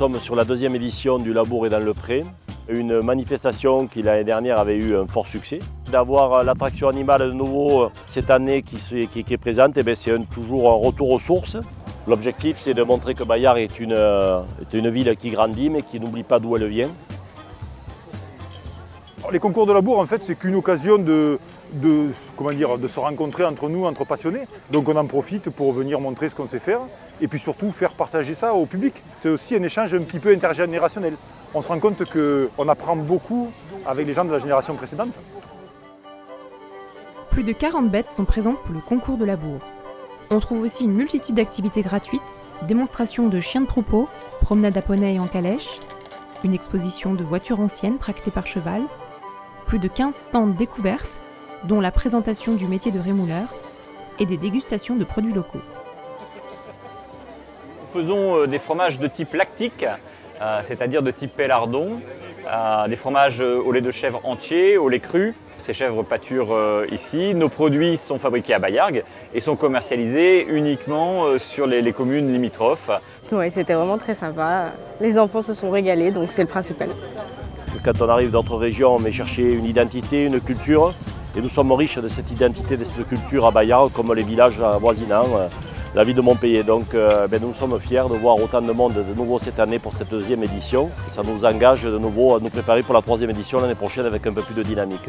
sommes sur la deuxième édition du Labour et dans le Pré, une manifestation qui l'année dernière avait eu un fort succès. D'avoir l'attraction animale de nouveau cette année qui est présente, c'est toujours un retour aux sources. L'objectif, c'est de montrer que Bayard est une ville qui grandit mais qui n'oublie pas d'où elle vient. Les concours de Labour, en fait, c'est qu'une occasion de se rencontrer entre nous, entre passionnés. Donc on en profite pour venir montrer ce qu'on sait faire et puis surtout faire partager ça au public. C'est aussi un échange un petit peu intergénérationnel. On se rend compte qu'on apprend beaucoup avec les gens de la génération précédente. Plus de 40 bêtes sont présentes pour le concours de Labour. On trouve aussi une multitude d'activités gratuites, démonstrations de chiens de troupeau, promenades à poney et en calèche, une exposition de voitures anciennes tractées par cheval, plus de 15 stands découvertes, dont la présentation du métier de rémouleur et des dégustations de produits locaux. Nous faisons des fromages de type lactique, c'est-à-dire de type pélardon, des fromages au lait de chèvre entier, au lait cru. Ces chèvres pâturent ici. Nos produits sont fabriqués à Bayargues et sont commercialisés uniquement sur les communes limitrophes. Oui, c'était vraiment très sympa. Les enfants se sont régalés, donc c'est le principal. Quand on arrive d'autres régions, on vient chercher une identité, une culture. Et nous sommes riches de cette identité, de cette culture à Bayard, comme les villages avoisinants, la ville de Montpellier. Donc nous sommes fiers de voir autant de monde de nouveau cette année pour cette deuxième édition. Ça nous engage de nouveau à nous préparer pour la troisième édition l'année prochaine avec un peu plus de dynamique.